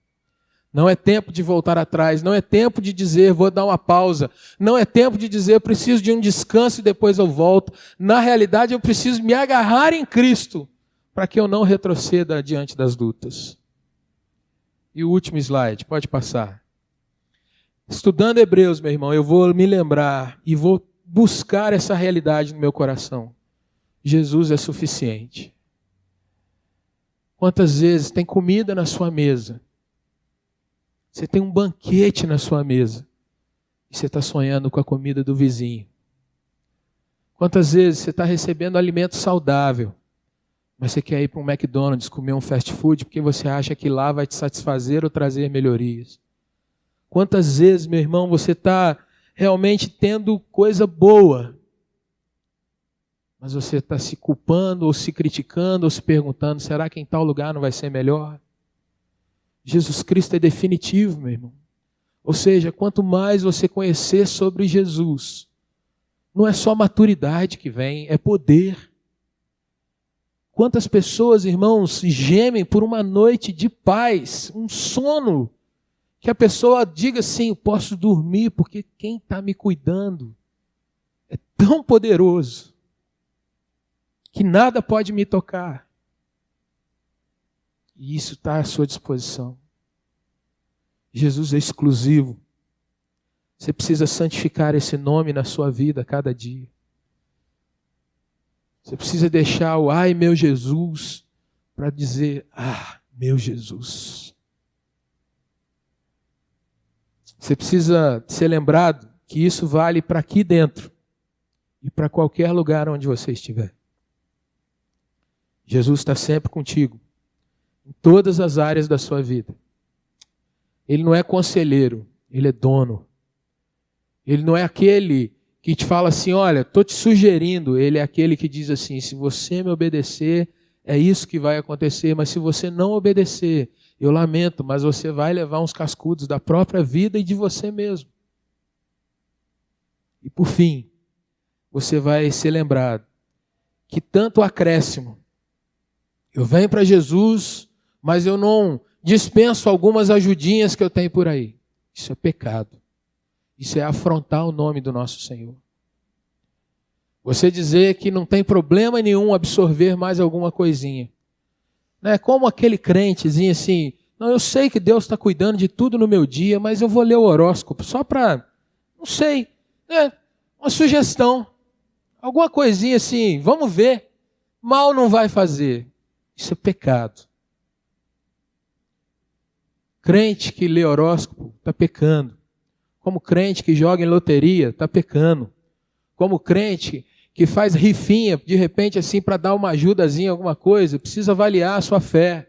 Não é tempo de voltar atrás, não é tempo de dizer, vou dar uma pausa. Não é tempo de dizer, preciso de um descanso e depois eu volto. Na realidade, eu preciso me agarrar em Cristo para que eu não retroceda diante das lutas. E o último slide, pode passar. Estudando Hebreus, meu irmão, eu vou me lembrar e vou buscar essa realidade no meu coração. Jesus é suficiente. Quantas vezes tem comida na sua mesa? Você tem um banquete na sua mesa e você está sonhando com a comida do vizinho. Quantas vezes você está recebendo alimento saudável, mas você quer ir para um McDonald's comer um fast food porque você acha que lá vai te satisfazer ou trazer melhorias? Quantas vezes, meu irmão, você está realmente tendo coisa boa, mas você está se culpando ou se criticando ou se perguntando, será que em tal lugar não vai ser melhor? Jesus Cristo é definitivo, meu irmão. Ou seja, quanto mais você conhecer sobre Jesus, não é só maturidade que vem, é poder. Quantas pessoas, irmãos, gemem por uma noite de paz, um sono, que a pessoa diga assim, posso dormir porque quem está me cuidando é tão poderoso que nada pode me tocar. E isso está à sua disposição. Jesus é exclusivo. Você precisa santificar esse nome na sua vida a cada dia. Você precisa deixar o ai meu Jesus para dizer, meu Jesus. Você precisa ser lembrado que isso vale para aqui dentro e para qualquer lugar onde você estiver. Jesus está sempre contigo, em todas as áreas da sua vida. Ele não é conselheiro, ele é dono. Ele não é aquele que te fala assim, olha, estou te sugerindo. Ele é aquele que diz assim, se você me obedecer, é isso que vai acontecer. Mas se você não obedecer, eu lamento, mas você vai levar uns cascudos da própria vida e de você mesmo. E por fim, você vai ser lembrado que tanto acréscimo, eu venho para Jesus, mas eu não dispenso algumas ajudinhas que eu tenho por aí. Isso é pecado. Isso é afrontar o nome do nosso Senhor. Você dizer que não tem problema nenhum absorver mais alguma coisinha. Não é como aquele crentezinho assim, não, eu sei que Deus está cuidando de tudo no meu dia, mas eu vou ler o horóscopo só para, não sei, uma sugestão. Alguma coisinha assim, vamos ver. Mal não vai fazer. Isso é pecado. Crente que lê horóscopo está pecando. Como crente que joga em loteria está pecando. Como crente que faz rifinha, de repente assim, para dar uma ajudazinha, alguma coisa, precisa avaliar a sua fé.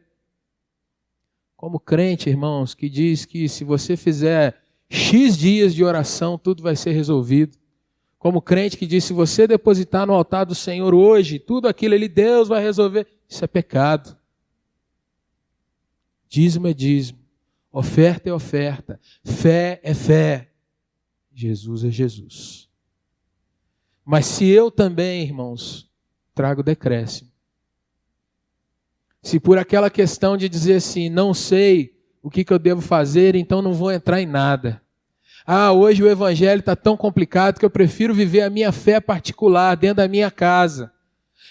Como crente, irmãos, que diz que se você fizer X dias de oração, tudo vai ser resolvido. Como crente que diz, se você depositar no altar do Senhor hoje, tudo aquilo ali, Deus vai resolver. Isso é pecado. Dízimo é dízimo. Oferta é oferta. Fé é fé. Jesus é Jesus. Mas se eu também, irmãos, trago decréscimo, se por aquela questão de dizer assim, não sei o que eu devo fazer, então não vou entrar em nada. Hoje o evangelho está tão complicado que eu prefiro viver a minha fé particular dentro da minha casa.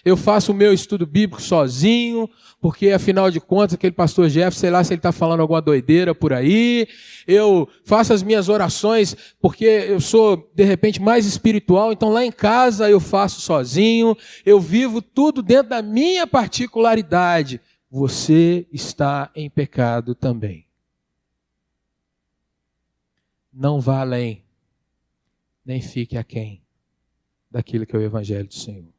Eu faço o meu estudo bíblico sozinho, porque afinal de contas aquele pastor Jeff, sei lá se ele está falando alguma doideira por aí. Eu faço as minhas orações porque eu sou de repente mais espiritual, então lá em casa eu faço sozinho. Eu vivo tudo dentro da minha particularidade. Você está em pecado também. Não vá além, nem fique aquém daquilo que é o evangelho do Senhor.